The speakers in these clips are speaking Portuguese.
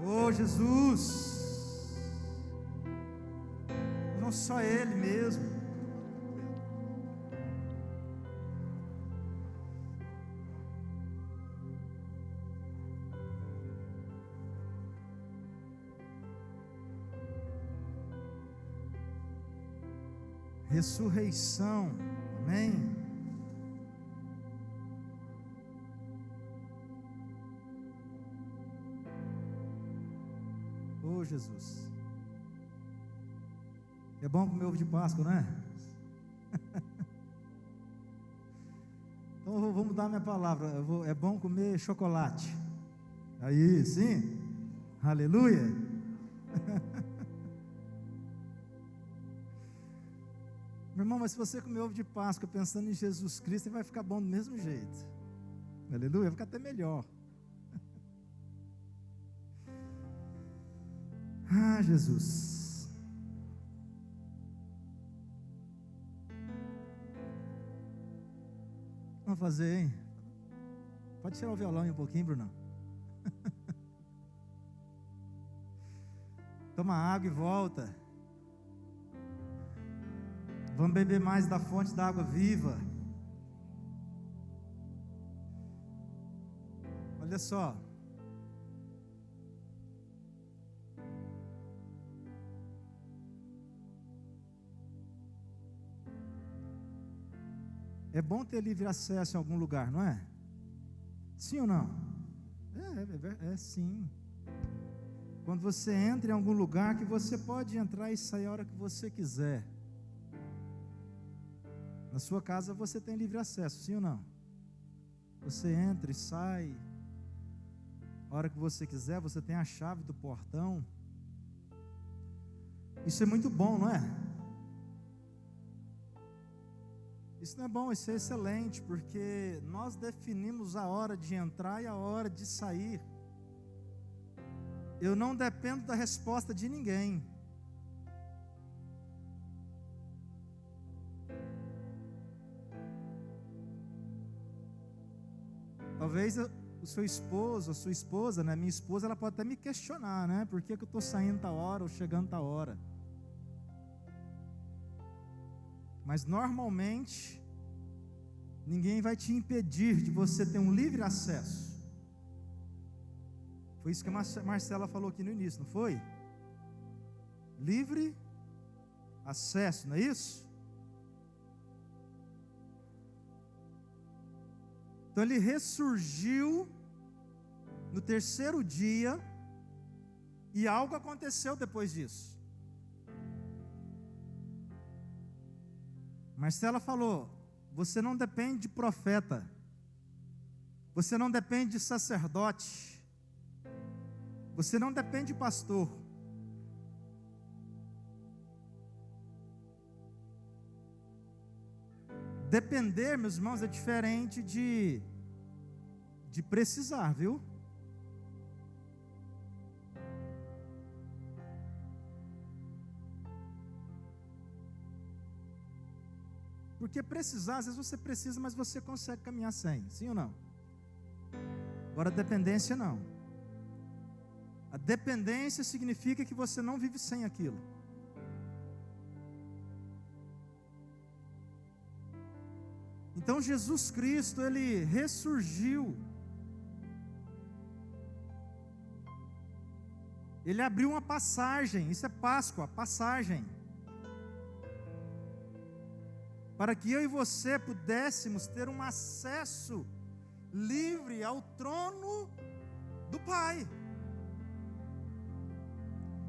Oh, Jesus, não só Ele mesmo. Ressurreição, amém. Oh, Jesus, é bom comer ovo de Páscoa, não é? Então eu vou mudar minha palavra, é bom comer chocolate. Aí, sim, aleluia. Meu irmão, mas se você comer ovo de Páscoa pensando em Jesus Cristo, vai ficar bom do mesmo jeito. Aleluia, vai ficar até melhor. Ah, Jesus. Vamos fazer, hein? Pode tirar o violão aí um pouquinho, Bruno. Toma água e volta. Vamos beber mais da fonte da água viva. Olha só. É bom ter livre acesso em algum lugar, não é? Sim ou não? É sim. Quando você entra em algum lugar que você pode entrar e sair a hora que você quiser. Na sua casa você tem livre acesso, sim ou não? Você entra e sai a hora que você quiser, você tem a chave do portão. Isso é muito bom, não é? Isso não é bom, isso é excelente, porque nós definimos a hora de entrar e a hora de sair. Eu não dependo da resposta de ninguém. Talvez o seu esposo, a sua esposa, né? Minha esposa, ela pode até me questionar, né? Por que eu estou saindo tal hora ou chegando tal hora? Mas normalmente, ninguém vai te impedir de você ter um livre acesso. Foi isso que a Marcela falou aqui no início, não foi? Livre acesso, não é isso? Então ele ressurgiu no terceiro dia e algo aconteceu depois disso. Marcela falou: você não depende de profeta, você não depende de sacerdote, você não depende de pastor. Depender, meus irmãos, é diferente de precisar, viu? Porque precisar, às vezes você precisa, mas você consegue caminhar sem, sim ou não? Agora, dependência não. A dependência significa que você não vive sem aquilo. Então Jesus Cristo, Ele ressurgiu. Ele abriu uma passagem, isso é Páscoa, passagem. Para que eu e você pudéssemos ter um acesso livre ao trono do Pai.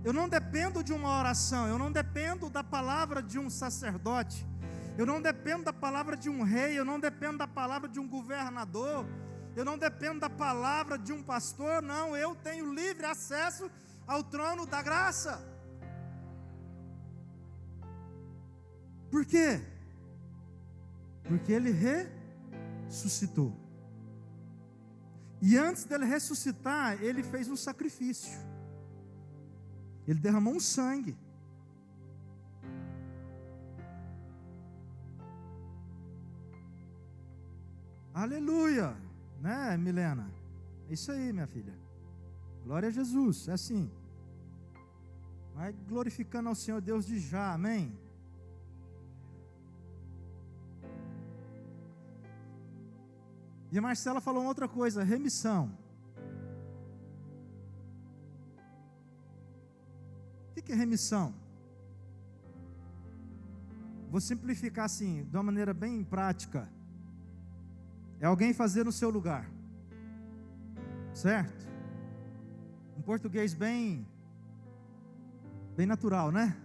Eu não dependo de uma oração, eu não dependo da palavra de um sacerdote, eu não dependo da palavra de um rei, eu não dependo da palavra de um governador, eu não dependo da palavra de um pastor, não, eu tenho livre acesso ao trono da graça. Por quê? Porque Ele ressuscitou. E antes dele ressuscitar, Ele fez um sacrifício. Ele derramou um sangue. Aleluia, né, Milena? É isso aí, minha filha. Glória a Jesus, é assim. Vai glorificando ao Senhor Deus de já, amém? E a Marcela falou outra coisa, remissão. O que é remissão? Vou simplificar assim, de uma maneira bem prática. É alguém fazer no seu lugar. Certo? Um português bem natural, né?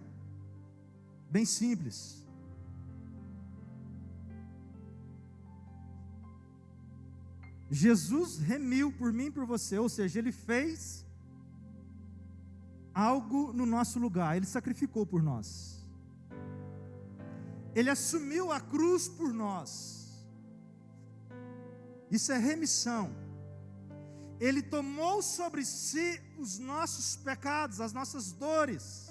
Bem simples. Jesus remiu por mim e por você, ou seja, Ele fez algo no nosso lugar, Ele sacrificou por nós. Ele assumiu a cruz por nós. Isso é remissão. Ele tomou sobre si os nossos pecados, as nossas dores,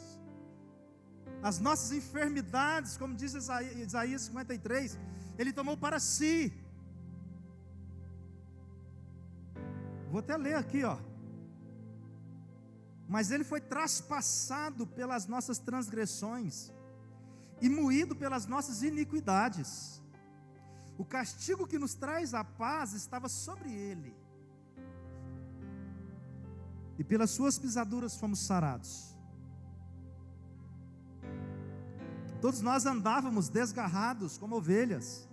as nossas enfermidades, como diz Isaías 53, Ele tomou para si. Vou até ler aqui, ó. Mas Ele foi traspassado pelas nossas transgressões e moído pelas nossas iniquidades. O castigo que nos traz a paz estava sobre Ele, e pelas suas pisaduras fomos sarados. Todos nós andávamos desgarrados como ovelhas,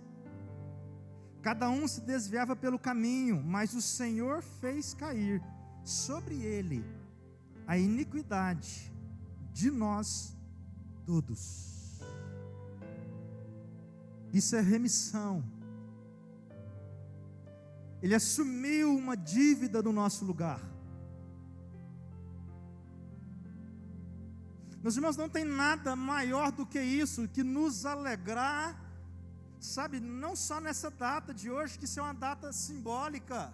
cada um se desviava pelo caminho, mas o Senhor fez cair sobre Ele a iniquidade de nós todos. Isso é remissão. Ele assumiu uma dívida no nosso lugar. Meus irmãos, não tem nada maior do que isso, que nos alegrar, sabe, não só nessa data de hoje, que isso é uma data simbólica,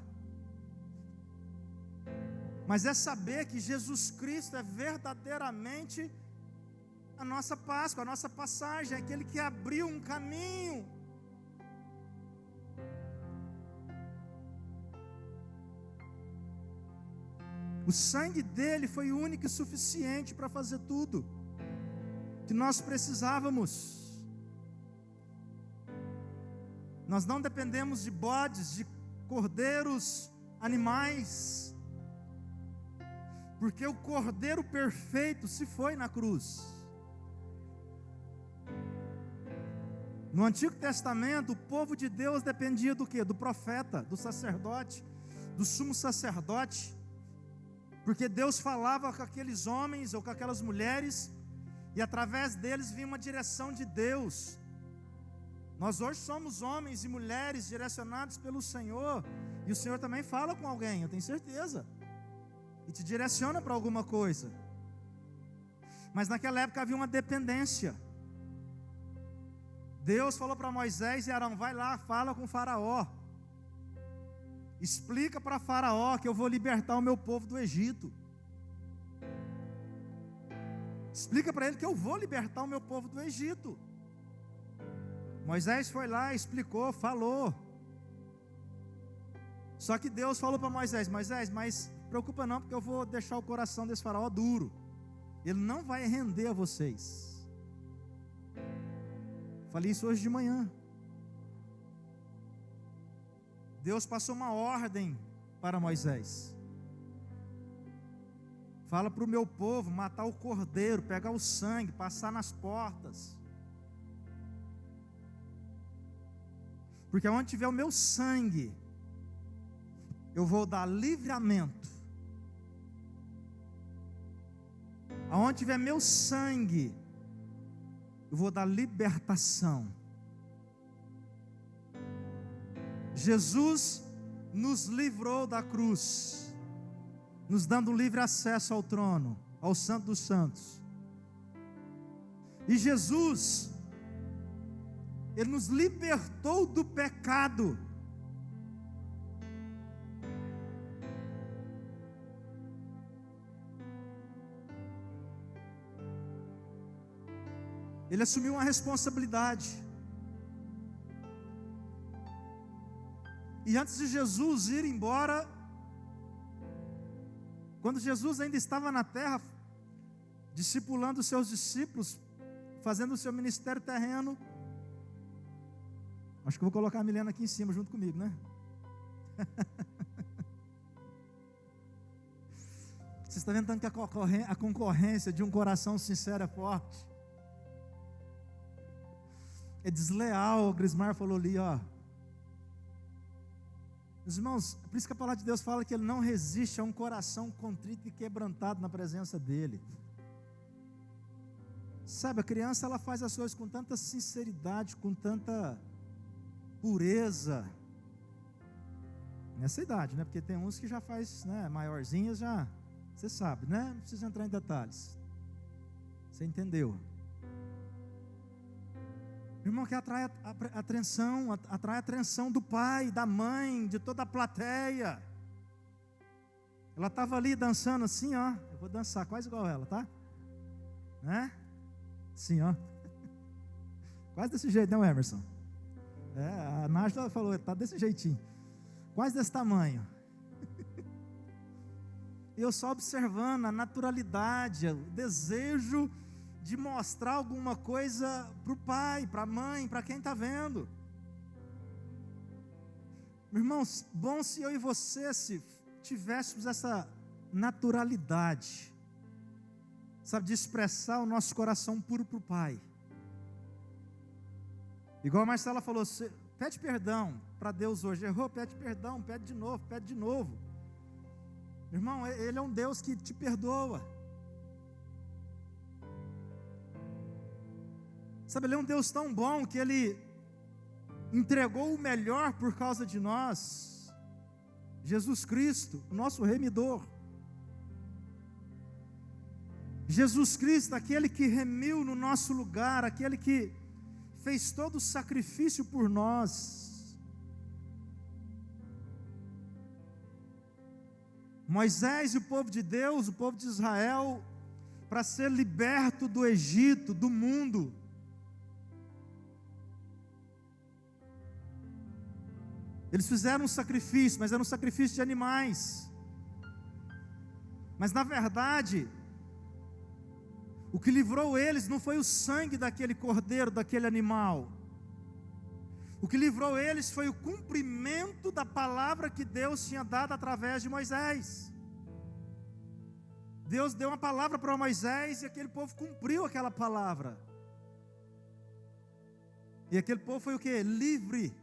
mas é saber que Jesus Cristo é verdadeiramente a nossa Páscoa, a nossa passagem, aquele que abriu um caminho. O sangue dele foi único e suficiente para fazer tudo que nós precisávamos. Nós não dependemos de bodes, de cordeiros, animais, porque o cordeiro perfeito se foi na cruz. No Antigo Testamento, o povo de Deus dependia do quê? Do profeta, do sacerdote, do sumo sacerdote, porque Deus falava com aqueles homens ou com aquelas mulheres, e através deles vinha uma direção de Deus. Nós hoje somos homens e mulheres direcionados pelo Senhor, e o Senhor também fala com alguém, eu tenho certeza, e te direciona para alguma coisa. Mas naquela época havia uma dependência. Deus falou para Moisés e Arão: vai lá, fala com Faraó, explica para Faraó que eu vou libertar o meu povo do Egito. Explica para ele que eu vou libertar o meu povo do Egito. Moisés foi lá, explicou, falou. Só que Deus falou para Moisés: Moisés, mas preocupa não, porque eu vou deixar o coração desse Faraó duro, ele não vai render a vocês. Falei isso hoje de manhã. Deus passou uma ordem para Moisés: fala para o meu povo matar o cordeiro, pegar o sangue, passar nas portas, porque onde tiver o meu sangue, eu vou dar livramento. Aonde tiver meu sangue, eu vou dar libertação. Jesus nos livrou da cruz, nos dando livre acesso ao trono, ao Santo dos Santos. E Jesus, Ele nos libertou do pecado. Ele assumiu uma responsabilidade. E antes de Jesus ir embora, Quando Jesus ainda estava na terra, discipulando os seus discípulos, fazendo o seu ministério terreno. Acho que eu vou colocar a Milena aqui em cima junto comigo, né? Você está vendo tanto que a concorrência de um coração sincero é forte. É desleal, o Grismar falou ali, ó. Meus irmãos, por isso que a palavra de Deus fala que Ele não resiste a um coração contrito e quebrantado na presença dEle. Sabe, a criança ela faz as coisas com tanta sinceridade, com tanta pureza. Nessa idade, né? Porque tem uns que já faz, né, maiorzinhas já, você sabe, né? Não precisa entrar em detalhes. Você entendeu? Irmão, que atrai a atenção do pai, da mãe, de toda a plateia. Ela estava ali dançando assim, ó. Eu vou dançar quase igual ela, tá? Né? Assim, ó. Quase desse jeito, não, Emerson? A Nájila falou, tá desse jeitinho. Quase desse tamanho. E eu só observando a naturalidade, o desejo de mostrar alguma coisa para o pai, para a mãe, para quem está vendo. Irmãos, bom se eu e você se tivéssemos essa naturalidade, sabe, de expressar o nosso coração puro para o pai. Igual a Marcela falou, pede perdão para Deus hoje, errou, pede perdão, pede de novo, pede de novo. Irmão, Ele é um Deus que te perdoa. Sabe, Ele é um Deus tão bom que Ele entregou o melhor por causa de nós. Jesus Cristo, o nosso remidor. Jesus Cristo, aquele que remiu no nosso lugar, aquele que fez todo o sacrifício por nós. Moisés e o povo de Deus, o povo de Israel, para ser liberto do Egito, do mundo, eles fizeram um sacrifício, mas era um sacrifício de animais. Mas na verdade, o que livrou eles não foi o sangue daquele cordeiro, daquele animal. O que livrou eles foi o cumprimento da palavra que Deus tinha dado através de Moisés. Deus deu uma palavra para Moisés e aquele povo cumpriu aquela palavra. E aquele povo foi o quê? Livre.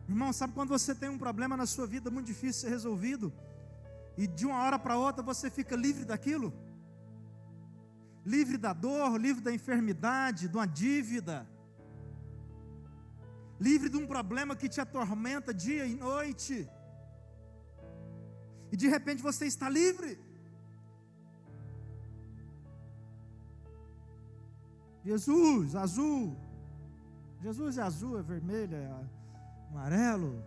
Irmão, sabe quando você tem um problema na sua vida muito difícil de ser resolvido, e de uma hora para outra você fica livre daquilo? Livre da dor, livre da enfermidade, de uma dívida, livre de um problema que te atormenta dia e noite, e de repente você está livre. Jesus, azul. Jesus é azul, é vermelho, é amarelo.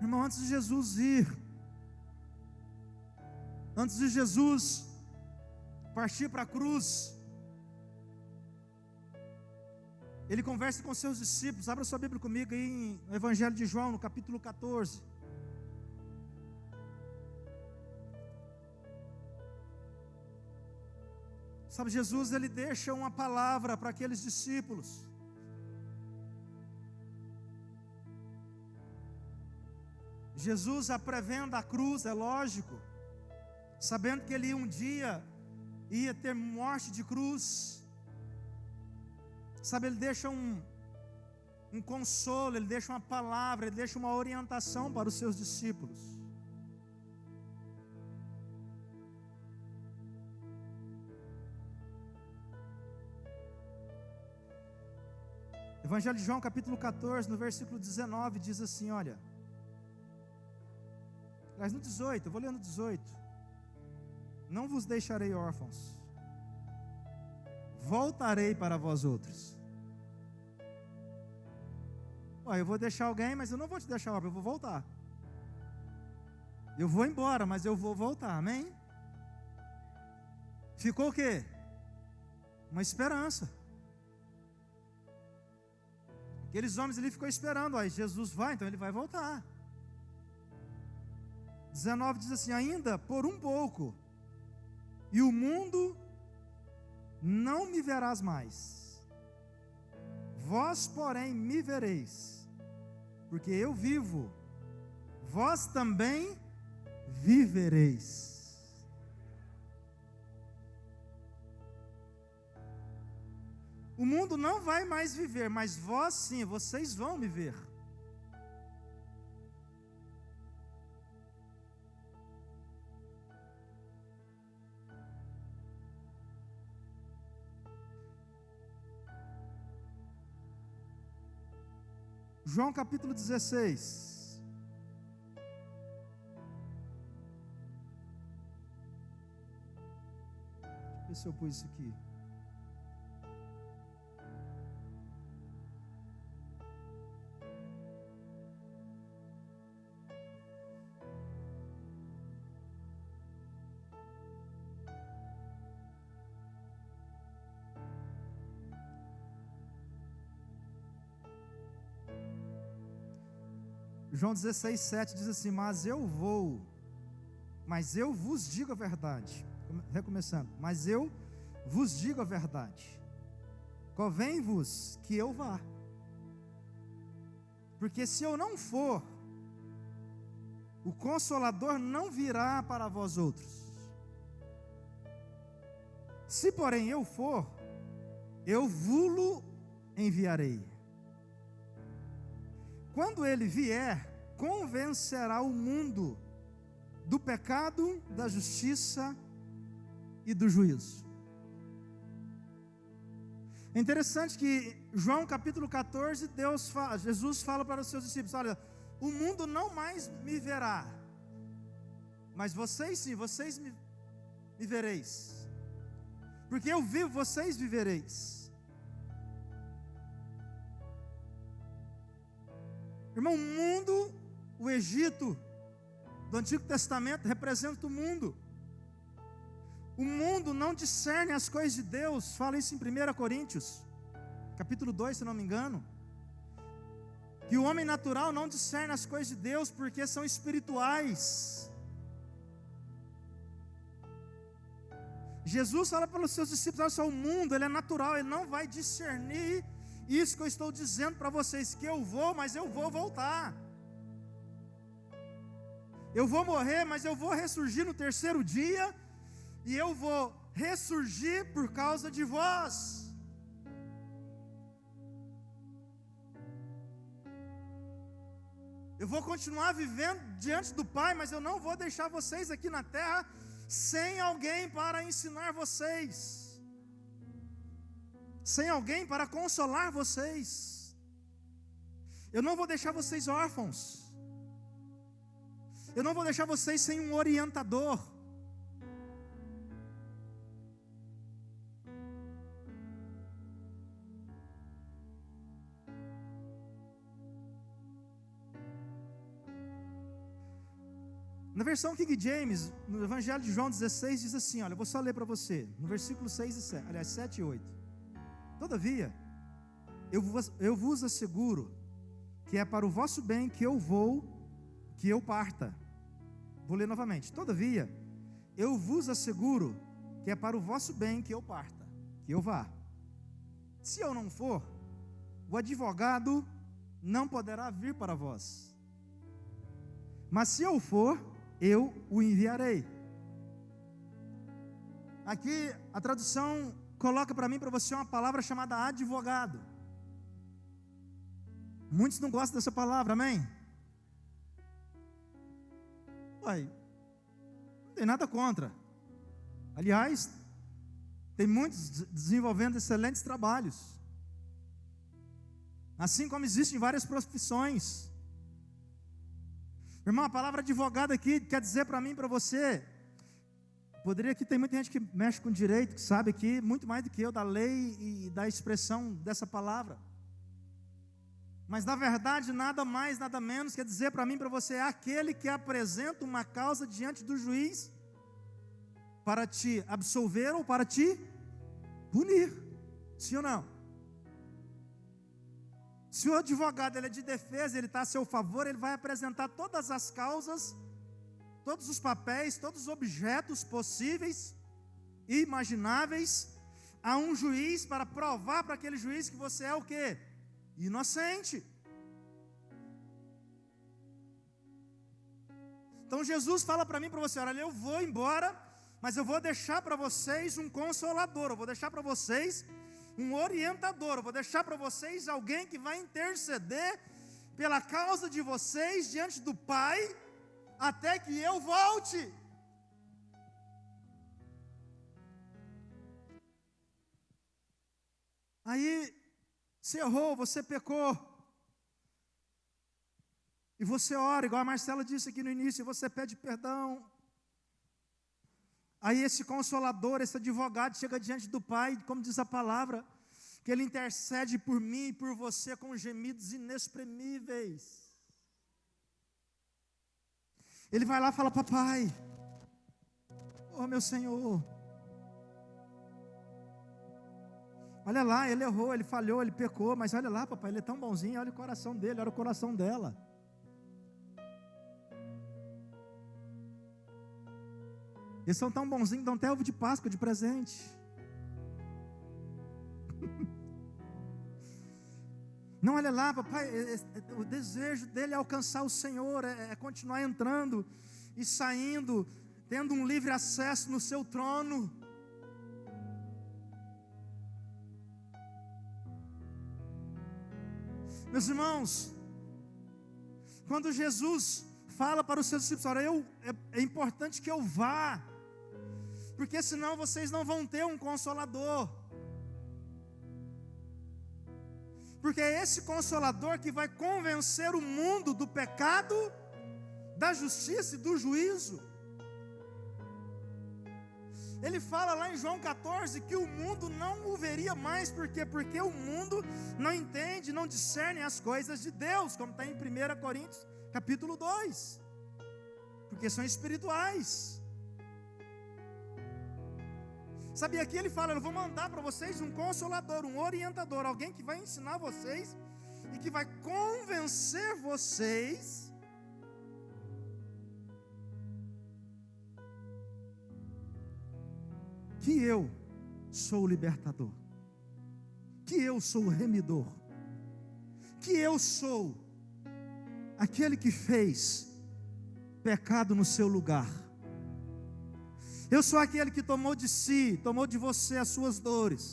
Irmão, antes de Jesus ir, antes de Jesus partir para a cruz, Ele conversa com seus discípulos. Abra sua Bíblia comigo aí no Evangelho de João, no capítulo 14. Sabe, Jesus, Ele deixa uma palavra para aqueles discípulos. Jesus prevendo a cruz, é lógico, sabendo que Ele um dia ia ter morte de cruz. Sabe, Ele deixa um consolo, Ele deixa uma palavra, Ele deixa uma orientação para os seus discípulos. Evangelho de João, capítulo 14, no versículo 19, diz assim, olha. Mas no 18, eu vou ler no 18. Não vos deixarei órfãos, voltarei para vós outros. Eu vou deixar alguém, mas eu não vou te deixar órfão, eu vou voltar. Eu vou embora, mas eu vou voltar, amém? Ficou o quê? Uma esperança. Aqueles homens ali ficou esperando, aí Jesus vai, então ele vai voltar. 19 diz assim: ainda por um pouco, e o mundo não me verás mais. Vós, porém, me vereis, porque eu vivo, vós também vivereis. O mundo não vai mais viver, mas vós sim, vocês vão me ver. João capítulo 16. Deixa eu ver se eu pus isso aqui. João 16, 7 diz assim: mas eu vos digo a verdade. Recomeçando, mas eu vos digo a verdade. Convém-vos que eu vá. Porque se eu não for, o Consolador não virá para vós outros. Se porém eu for, eu vou-lo enviarei. Quando ele vier, convencerá o mundo do pecado, da justiça e do juízo. É interessante que João capítulo 14, Jesus fala para os seus discípulos: olha, o mundo não mais me verá, mas vocês sim, vocês me vereis, porque eu vivo, vocês vivereis. Irmão, o mundo, o Egito do Antigo Testamento representa o mundo. O mundo não discerne as coisas de Deus. Fala isso em 1 Coríntios capítulo 2, se não me engano, que o homem natural não discerne as coisas de Deus porque são espirituais. Jesus fala para os seus discípulos: olha só, o mundo, ele é natural, ele não vai discernir isso que eu estou dizendo para vocês, que eu vou, mas eu vou voltar. Eu vou morrer, mas eu vou ressurgir no terceiro dia, e eu vou ressurgir por causa de vós. Eu vou continuar vivendo diante do Pai, mas eu não vou deixar vocês aqui na terra sem alguém para ensinar vocês, sem alguém para consolar vocês. Eu não vou deixar vocês órfãos. Eu não vou deixar vocês sem um orientador. Na versão King James, no Evangelho de João 16, diz assim, olha, eu vou só ler para você, no versículo 6 e 7, aliás, 7 e 8. Todavia, eu vos asseguro que é para o vosso bem que eu parta. Vou ler novamente. Todavia, eu vos asseguro que é para o vosso bem que eu parta, que eu vá. Se eu não for, o advogado não poderá vir para vós. Mas se eu for, eu o enviarei. Aqui a tradução coloca para mim, para você, uma palavra chamada advogado. Muitos não gostam dessa palavra, amém? Uai, não tem nada contra. Aliás, tem muitos desenvolvendo excelentes trabalhos. Assim como existem várias profissões. Irmão, a palavra advogado aqui quer dizer para mim e para você, poderia que tem muita gente que mexe com direito, que sabe aqui muito mais do que eu da lei e da expressão dessa palavra. Mas na verdade nada mais, nada menos quer dizer para mim e para você, é aquele que apresenta uma causa diante do juiz para te absolver ou para te punir. Sim ou não? Se o advogado ele é de defesa, ele está a seu favor, ele vai apresentar todas as causas, todos os papéis, todos os objetos possíveis e imagináveis a um juiz para provar para aquele juiz que você é o quê? Inocente. Então Jesus fala para mim e para você: olha, eu vou embora, mas eu vou deixar para vocês um consolador, eu vou deixar para vocês um orientador, eu vou deixar para vocês alguém que vai interceder pela causa de vocês diante do Pai, até que eu volte. Aí, você errou, você pecou, e você ora, igual a Marcela disse aqui no início, e você pede perdão. Aí esse consolador, esse advogado chega diante do Pai, como diz a palavra, que Ele intercede por mim e por você com gemidos inexprimíveis. Ele vai lá e fala: papai, oh meu Senhor, olha lá, ele errou, ele falhou, ele pecou, mas olha lá, papai, ele é tão bonzinho, olha o coração dele, olha o coração dela. Eles são tão bonzinhos, dão até ovo de Páscoa de presente. Não, olha lá, papai, o desejo dele é alcançar o Senhor, é continuar entrando e saindo, tendo um livre acesso no seu trono. Meus irmãos, quando Jesus fala para os seus discípulos: olha, é importante que eu vá, porque senão vocês não vão ter um consolador. Porque é esse consolador que vai convencer o mundo do pecado, da justiça e do juízo. Ele fala lá em João 14 que o mundo não o veria mais, por quê? Porque o mundo não entende, não discerne as coisas de Deus, como está em 1 Coríntios capítulo 2, porque são espirituais. Sabe, aqui ele fala: eu vou mandar para vocês um consolador, um orientador, alguém que vai ensinar vocês e que vai convencer vocês que eu sou o libertador, que eu sou o remidor, que eu sou aquele que fez pecado no seu lugar. Eu sou aquele que tomou de si, tomou de você as suas dores,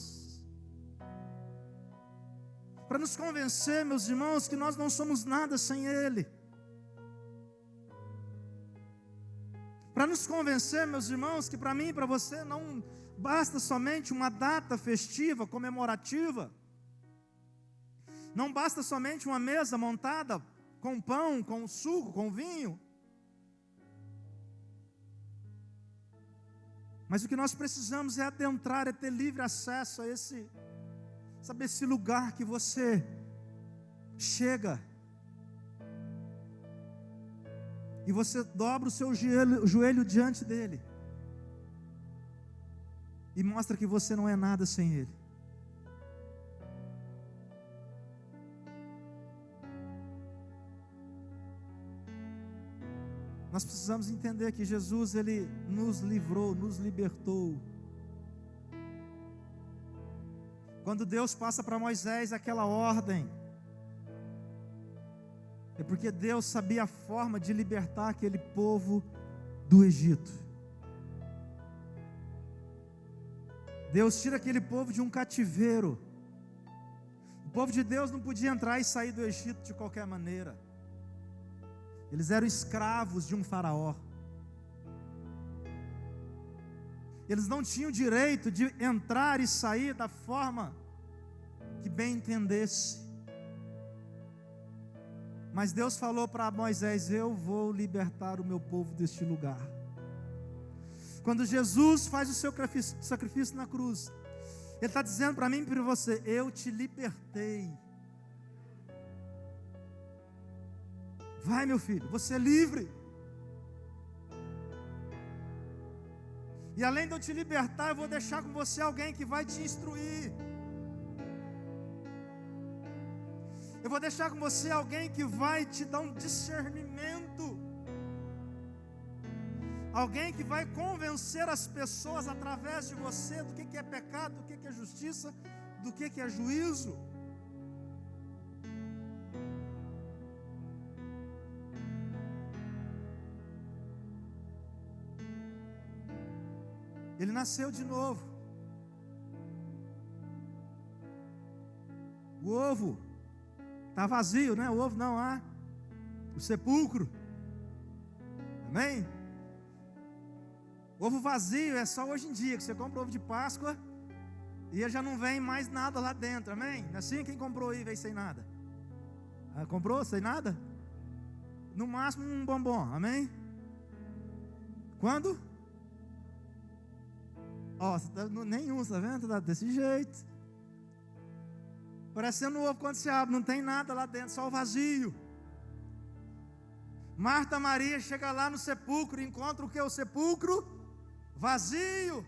para nos convencer, meus irmãos, que nós não somos nada sem Ele. Para nos convencer, meus irmãos, que para mim e para você não basta somente uma data festiva, comemorativa. Não basta somente uma mesa montada com pão, com suco, com vinho. Mas o que nós precisamos é adentrar, é ter livre acesso a esse lugar que você chega e você dobra o seu joelho diante dele e mostra que você não é nada sem ele. Nós precisamos entender que Jesus, Ele nos livrou, nos libertou. Quando Deus passa para Moisés aquela ordem, é porque Deus sabia a forma de libertar aquele povo do Egito. Deus tira aquele povo de um cativeiro. O povo de Deus não podia entrar e sair do Egito de qualquer maneira. Eles eram escravos de um faraó. Eles não tinham direito de entrar e sair da forma que bem entendesse. Mas Deus falou para Moisés: eu vou libertar o meu povo deste lugar. Quando Jesus faz o seu sacrifício na cruz, Ele está dizendo para mim e para você: eu te libertei. Vai, meu filho, você é livre. E além de eu te libertar, eu vou deixar com você alguém que vai te instruir. Eu vou deixar com você alguém que vai te dar um discernimento. Alguém que vai convencer as pessoas através de você do que é pecado, do que é justiça, do que é juízo. Ele nasceu de novo. O ovo está vazio, né? O ovo não há. O sepulcro. Amém? Ovo vazio é só hoje em dia, que você compra ovo de Páscoa e já não vem mais nada lá dentro, amém? Assim, quem comprou aí veio sem nada? Comprou sem nada? No máximo um bombom, amém? Quando? Ó, nenhum, tá vendo? Tá desse jeito. Parecendo um ovo quando se abre, não tem nada lá dentro, só o vazio. Marta Maria chega lá no sepulcro e encontra o que? O sepulcro vazio.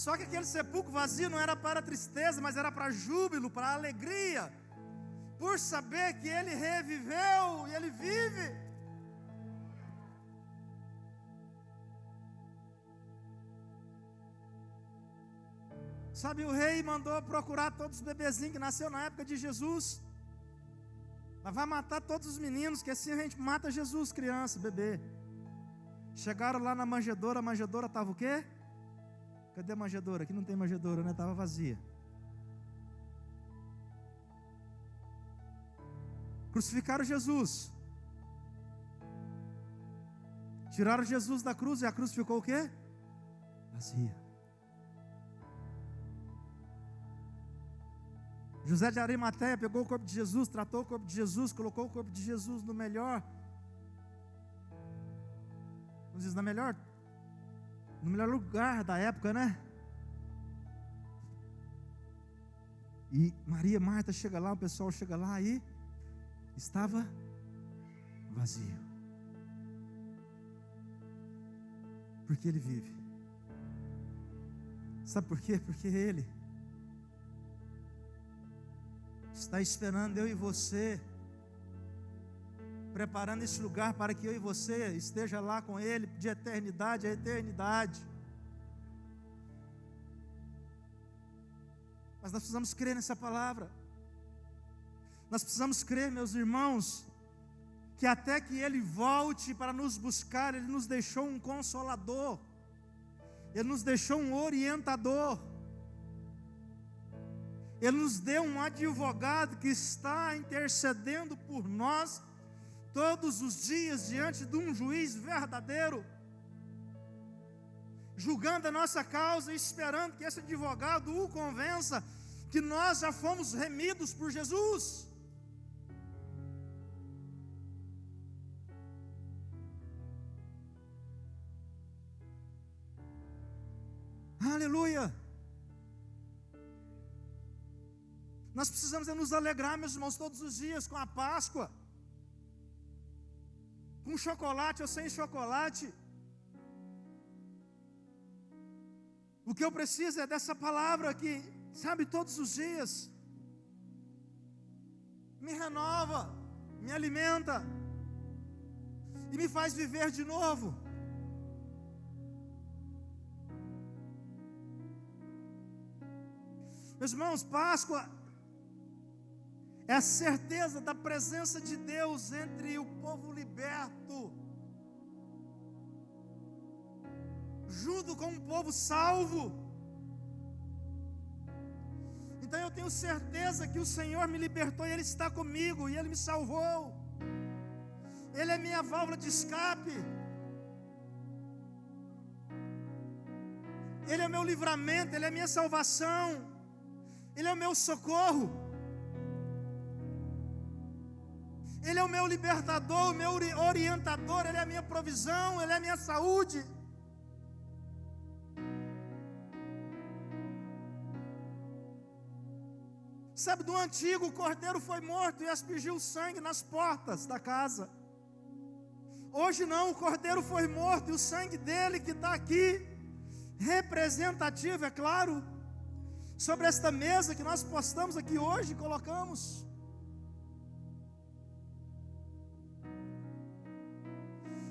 Só que aquele sepulcro vazio não era para tristeza, mas era para júbilo, para alegria, por saber que ele reviveu e ele vive. Sabe, o rei mandou procurar todos os bebezinhos que nasceu na época de Jesus. Mas vai matar todos os meninos, que assim a gente mata Jesus, criança, bebê. Chegaram lá na manjedoura, a manjedoura estava o quê? Cadê a manjedoura? Aqui não tem manjedoura, né? Estava vazia. Crucificaram Jesus. Tiraram Jesus da cruz e a cruz ficou o quê? Vazia. José de Arimateia pegou o corpo de Jesus, tratou o corpo de Jesus, colocou o corpo de Jesus no melhor, vamos dizer, no melhor lugar da época, né? E Maria, Marta chega lá, o pessoal chega lá e estava vazio. Porque ele vive. Sabe por quê? Porque ele está esperando eu e você, preparando esse lugar para que eu e você esteja lá com Ele de eternidade a eternidade. Mas nós precisamos crer nessa palavra. Nós precisamos crer, meus irmãos, que até que Ele volte para nos buscar, Ele nos deixou um consolador, Ele nos deixou um orientador, Ele nos deu um advogado que está intercedendo por nós todos os dias diante de um juiz verdadeiro, julgando a nossa causa e esperando que esse advogado o convença que nós já fomos remidos por Jesus. Aleluia! Nós precisamos nos alegrar, meus irmãos, todos os dias com a Páscoa, com chocolate ou sem chocolate. O que eu preciso é dessa palavra que, sabe, todos os dias me renova, me alimenta e me faz viver de novo. Meus irmãos, Páscoa é a certeza da presença de Deus entre o povo liberto, junto com o povo salvo. Então eu tenho certeza que o Senhor me libertou e Ele está comigo, e Ele me salvou. Ele é minha válvula de escape, Ele é o meu livramento, Ele é a minha salvação, Ele é o meu socorro, Ele é o meu libertador, o meu orientador, Ele é a minha provisão, Ele é a minha saúde. Sabe, do antigo, o cordeiro foi morto e aspergiu o sangue nas portas da casa. Hoje não, o cordeiro foi morto e o sangue dele que está aqui, representativo, é claro, sobre esta mesa que nós postamos aqui hoje e colocamos.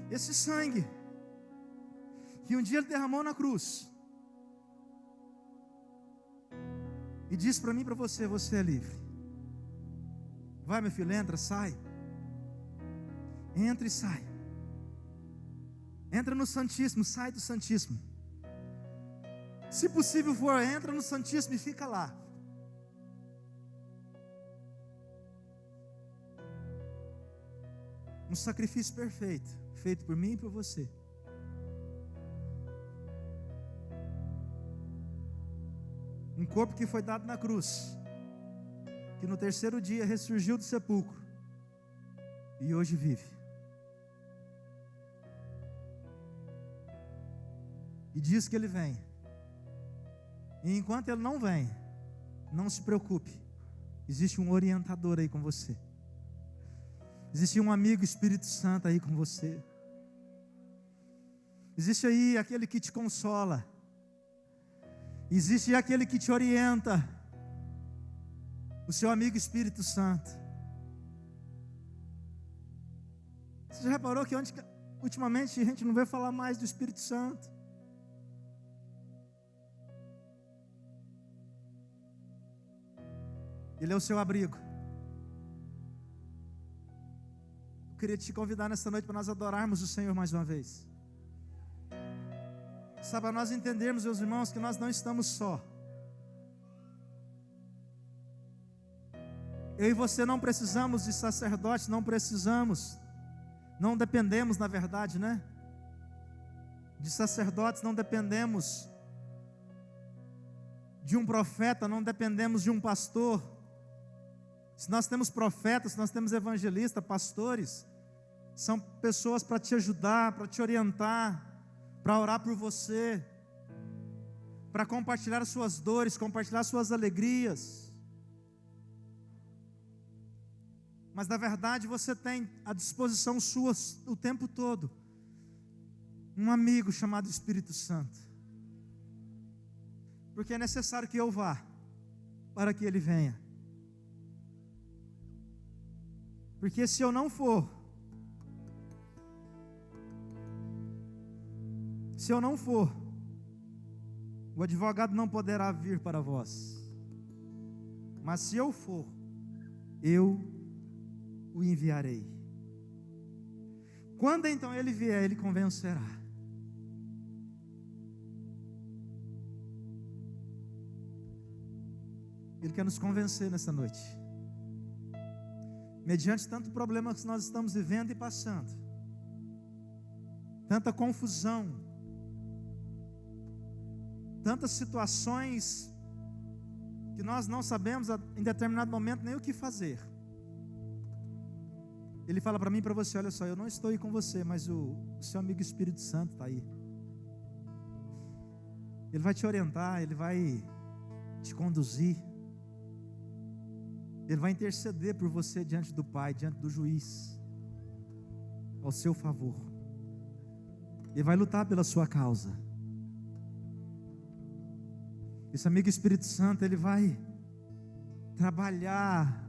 Esse sangue que um dia Ele derramou na cruz e disse para mim e para você: você é livre. Vai, meu filho, entra, sai. Entra e sai. Entra no Santíssimo, sai do Santíssimo. Se possível for, entra no Santíssimo e fica lá. Um sacrifício perfeito, feito por mim e por você. Um corpo que foi dado na cruz, que no terceiro dia ressurgiu do sepulcro e hoje vive. E diz que Ele vem. E enquanto Ele não vem, não se preocupe, existe um orientador aí com você. Existe um amigo Espírito Santo aí com você. Existe aí aquele que te consola. Existe aquele que te orienta. O seu amigo Espírito Santo. Você já reparou que ultimamente a gente não vê falar mais do Espírito Santo? Ele é o seu abrigo. Eu queria te convidar nessa noite para nós adorarmos o Senhor mais uma vez. Sabe, para nós entendermos, meus irmãos, que nós não estamos só. Eu e você não precisamos de sacerdotes, não dependemos, na verdade, né? De sacerdotes, não dependemos de um profeta, não dependemos de um pastor. Se nós temos profetas, se nós temos evangelistas, pastores, são pessoas para te ajudar, para te orientar, para orar por você, para compartilhar as suas dores, compartilhar as suas alegrias. Mas na verdade você tem à disposição sua o tempo todo um amigo chamado Espírito Santo. Porque é necessário que eu vá para que Ele venha. Porque se eu não for, o advogado não poderá vir para vós. Mas se eu for, eu o enviarei. Quando então Ele vier, Ele convencerá. Ele quer nos convencer nessa noite. Mediante tanto problema que nós estamos vivendo e passando, tanta confusão, tantas situações que nós não sabemos em determinado momento nem o que fazer. Ele fala para mim e para você: olha só, eu não estou aí com você, mas o seu amigo Espírito Santo está aí. Ele vai te orientar, Ele vai te conduzir. Ele vai interceder por você diante do Pai, diante do juiz, ao seu favor. Ele vai lutar pela sua causa. Esse amigo Espírito Santo, ele vai trabalhar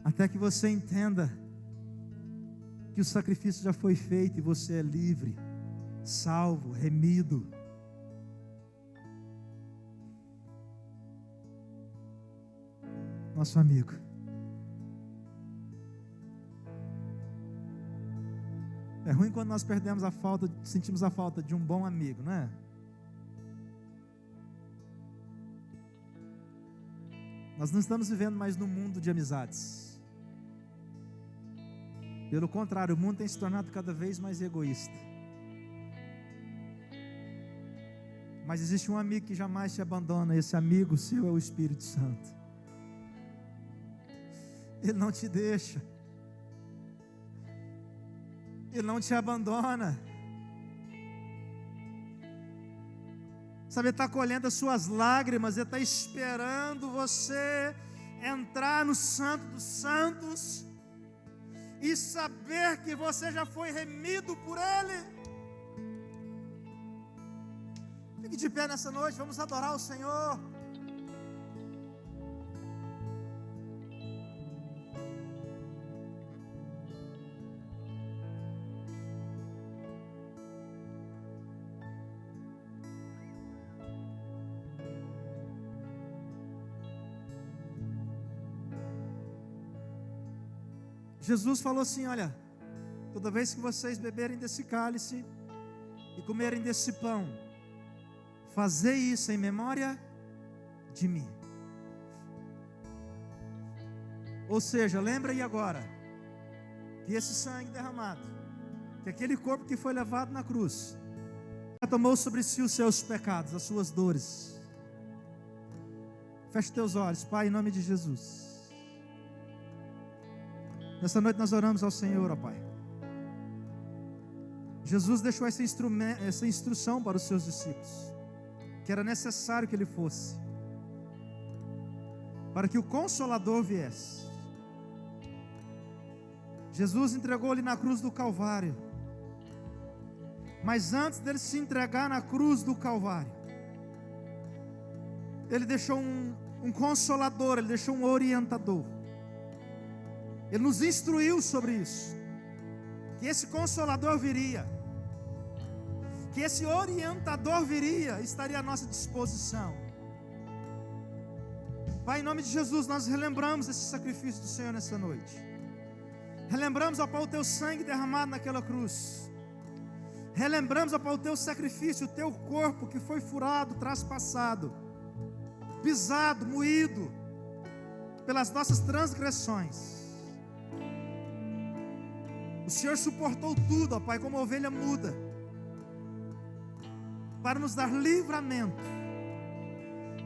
até que você entenda que o sacrifício já foi feito e você é livre, salvo, remido. Nosso amigo. É ruim quando nós sentimos a falta de um bom amigo, não é? Nós não estamos vivendo mais num mundo de amizades. Pelo contrário, o mundo tem se tornado cada vez mais egoísta. Mas existe um amigo que jamais te abandona. Esse amigo seu é o Espírito Santo. Ele não te deixa. Ele não te abandona. Sabe, Ele está colhendo as suas lágrimas. Ele está esperando você entrar no Santo dos Santos e saber que você já foi remido por Ele. Fique de pé nessa noite, vamos adorar o Senhor. Jesus falou assim: olha, toda vez que vocês beberem desse cálice e comerem desse pão, fazei isso em memória de mim. Ou seja, lembra aí agora, que esse sangue derramado, que aquele corpo que foi levado na cruz, tomou sobre si os seus pecados, as suas dores. Feche teus olhos, Pai, em nome de Jesus. Nessa noite nós oramos ao Senhor, ó Pai. Jesus deixou essa instrução para os seus discípulos, que era necessário que ele fosse, para que o Consolador viesse. Jesus entregou-lhe na cruz do Calvário, mas antes dele se entregar na cruz do Calvário, ele deixou um Consolador, ele deixou um orientador. Ele nos instruiu sobre isso, que esse Consolador viria, que esse orientador viria, estaria à nossa disposição. Pai, em nome de Jesus, nós relembramos esse sacrifício do Senhor nessa noite. Relembramos, ó Pai, o teu sangue derramado naquela cruz. Relembramos, ó Pai, o teu sacrifício, o teu corpo que foi furado, traspassado, pisado, moído pelas nossas transgressões. O Senhor suportou tudo, ó Pai, como ovelha muda, para nos dar livramento,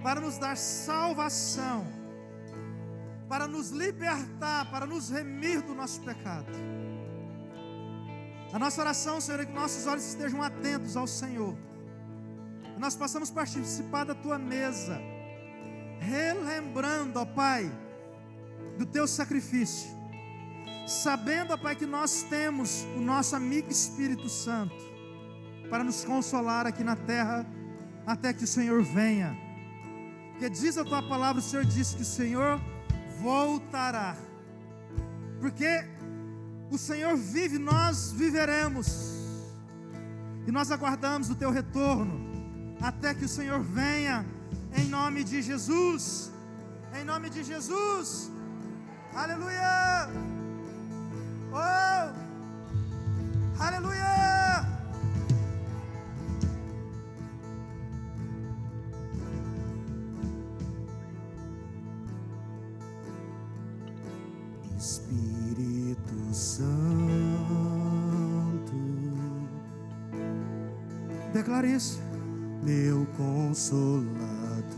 para nos dar salvação, para nos libertar, para nos remir do nosso pecado. A nossa oração, Senhor, é que nossos olhos estejam atentos ao Senhor, que nós possamos participar da Tua mesa, relembrando, ó Pai, do Teu sacrifício, sabendo, ó Pai, que nós temos o nosso amigo Espírito Santo para nos consolar aqui na terra até que o Senhor venha. Porque diz a Tua palavra, o Senhor disse que o Senhor voltará. Porque o Senhor vive, nós viveremos. E nós aguardamos o Teu retorno até que o Senhor venha, em nome de Jesus. Em nome de Jesus. Aleluia. Oh, aleluia! Espírito Santo, declare isso. meu consolado,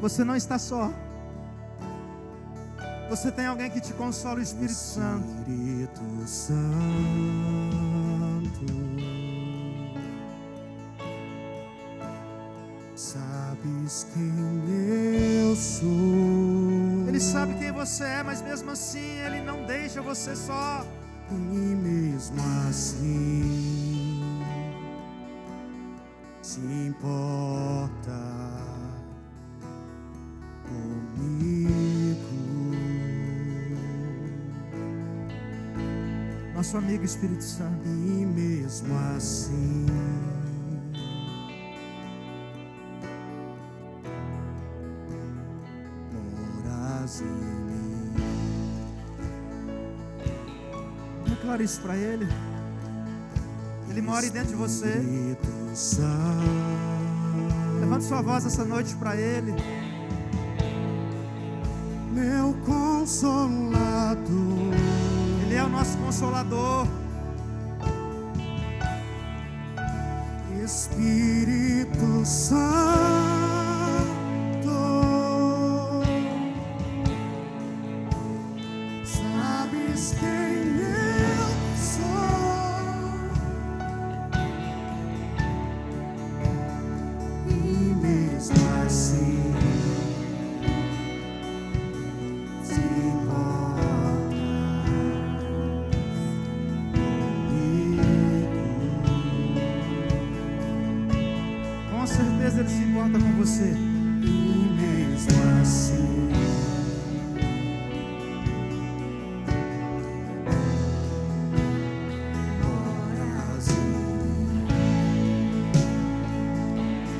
Você não está só. Você tem alguém que te consola, o Espírito Santo. Espírito Santo, sabes quem eu sou. Ele sabe quem você é, mas mesmo assim Ele não deixa você só. E mesmo assim se importa comigo. Nosso amigo Espírito Santo. E mesmo assim moras em mim. Declare isso para Ele. Ele mora aí dentro de você. Espírito Santo, Levante sua voz essa noite para Ele. meu consolador, Ele é o nosso Consolador. Espírito Santo, sabes quem eu sou. E mesmo assim se importa comigo. canta com você. E mesmo assim,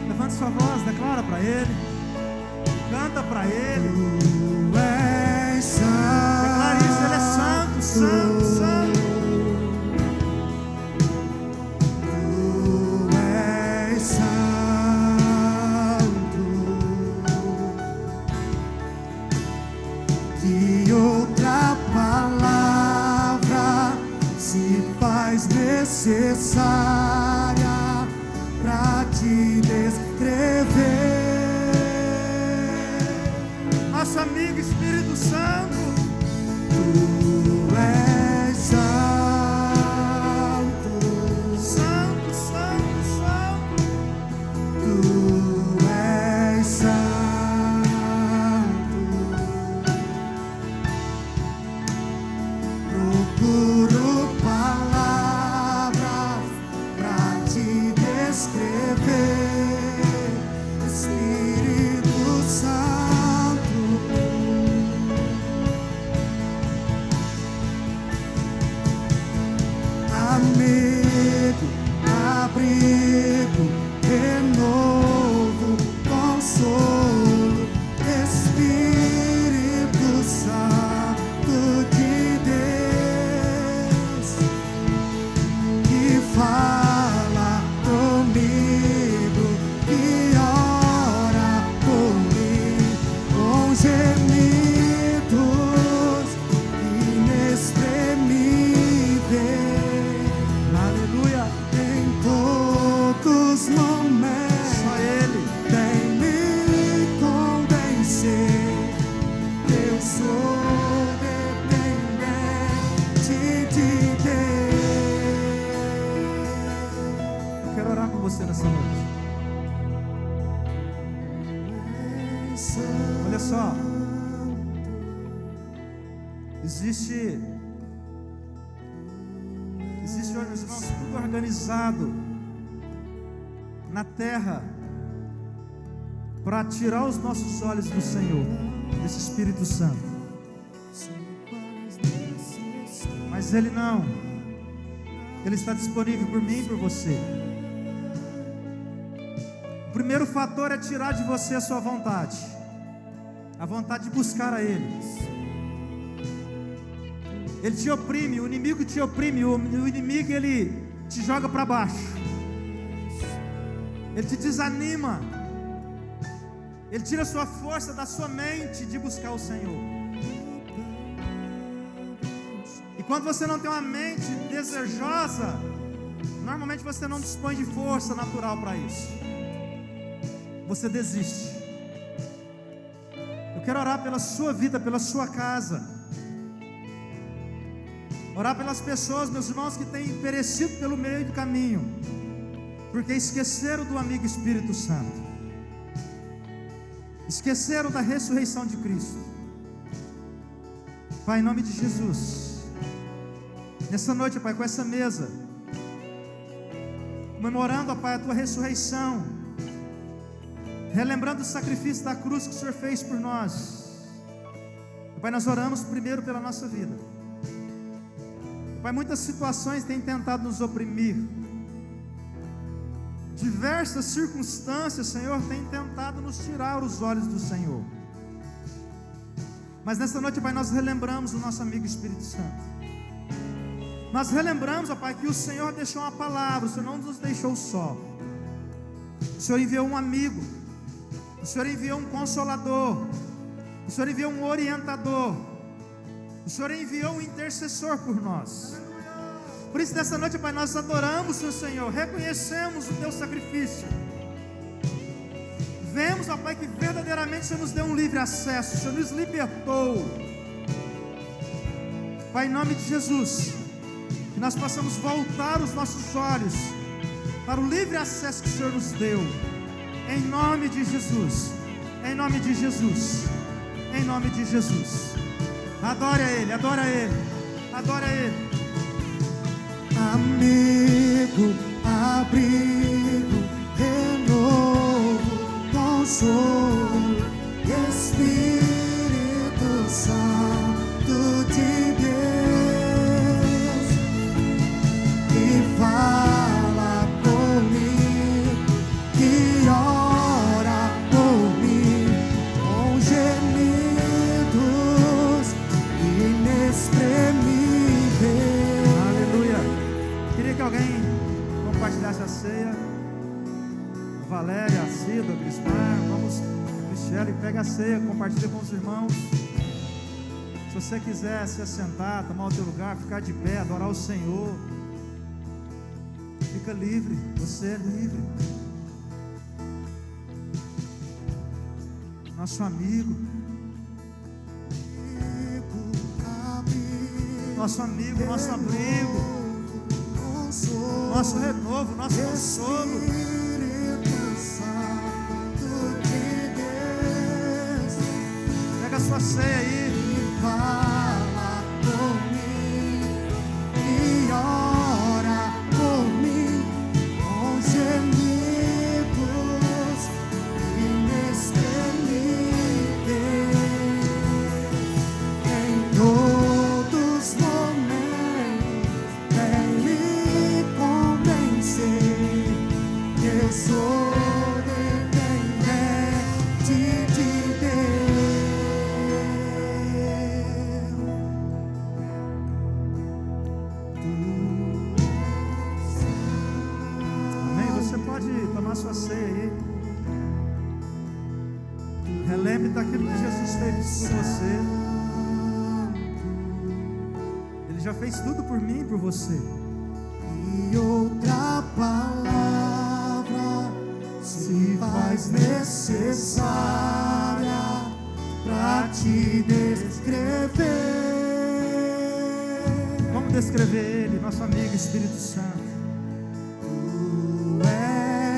Levante sua voz, declara para Ele. Canta para Ele. Tu és santo. Declare isso, Ele é santo, santo, santo. Tu és santo. Que outra palavra se faz necessária para te descrever? Nosso amigo Espírito Santo. Tu és santo. Santo, santo, santo. Tu és santo. Procuro palavras pra te descrever, Espírito Santo. Amigo, abrigo, renovo, consolo, Espírito Santo de Deus, que fala comigo, que ora por mim, com gemidos inexprimíveis. Aleluia. Em todos os momentos, Só Ele. vem me convencer que eu sou dependente de Deus. Eu quero orar com você nessa noite. Olha só. Existe hoje, meus irmãos, tudo organizado na terra para tirar os nossos olhos do Senhor, desse Espírito Santo. Mas Ele não. Ele está disponível por mim e por você. O primeiro fator é tirar de você a sua vontade. A vontade de buscar a Ele. Ele te oprime, o inimigo te oprime, o inimigo ele te joga para baixo. Ele te desanima. Ele tira a sua força da sua mente de buscar o Senhor. E quando você não tem uma mente desejosa, normalmente você não dispõe de força natural para isso. Você desiste. Eu quero orar pela sua vida, pela sua casa. Orar pelas pessoas, meus irmãos, que têm perecido pelo meio do caminho, porque esqueceram do amigo Espírito Santo, esqueceram da ressurreição de Cristo. Pai, em nome de Jesus, nessa noite, Pai, com essa mesa, comemorando, ó Pai, a Tua ressurreição, relembrando o sacrifício da cruz que o Senhor fez por nós. Pai, nós oramos primeiro pela nossa vida. Pai, muitas situações têm tentado nos oprimir. Diversas circunstâncias, Senhor, têm tentado nos tirar os olhos do Senhor. Mas nessa noite, Pai, nós relembramos o nosso amigo Espírito Santo. Nós relembramos, ó Pai, que o Senhor deixou uma palavra, o Senhor não nos deixou só. O Senhor enviou um amigo, o Senhor enviou um consolador, o Senhor enviou um orientador, o Senhor enviou um intercessor por nós. Por isso, nessa noite, Pai, nós adoramos o Senhor, reconhecemos o Teu sacrifício. Vemos, ó Pai, que verdadeiramente o Senhor nos deu um livre acesso, o Senhor nos libertou. Pai, em nome de Jesus, que nós possamos voltar os nossos olhos para o livre acesso que o Senhor nos deu. Em nome de Jesus, em nome de Jesus, em nome de Jesus. Adore a Ele, adore a Ele, adore a Ele. Amigo, abrigo, renovo, sou Espírito Santo de Deus que fala por mim, que ora por mim com gemidos inexprimíveis. Aleluia. Queria que alguém compartilhasse a ceia. Valéria, Cida, Grismar, vamos, Michele, pega a ceia, compartilha com os irmãos. Se você quiser se assentar, tomar o teu lugar, ficar de pé, adorar o Senhor, fica livre, você é livre. Nosso amigo, nosso amigo, nosso abrigo, nosso renovo, nosso consolo. Pega a sua ceia aí. Fala por mim, e ora por mim com gemidos inexprimíveis. Em todos os momentos vem me convencer que eu sou dependente de Deus. Pode tomar sua ceia aí. Relembre daquilo que Jesus fez por você. Ele já fez tudo por mim e por você. E outra palavra se faz necessária para te descrever. Vamos descrever Ele, nosso amigo Espírito Santo.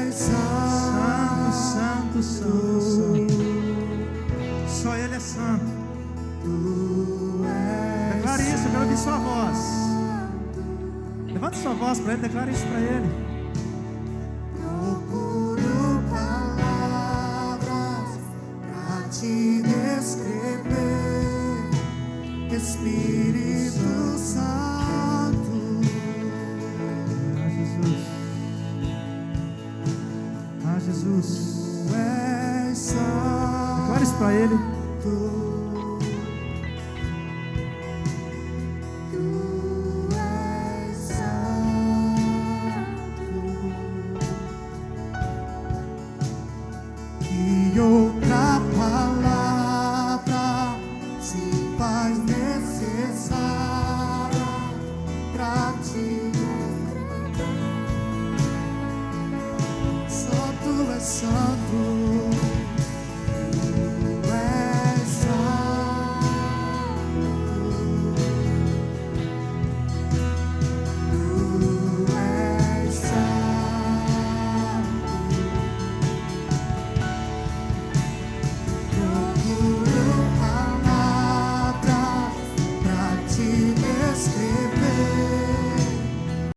Santo, Santo, Santo. Só Ele é santo. Declare isso, eu quero ouvir sua voz. Levante sua voz para Ele, declare isso para Ele. Procuro palavras para te descrever, Espírito Santo. Ah, Jesus. És santo. Declare isso para Ele. Tu és santo. Que eu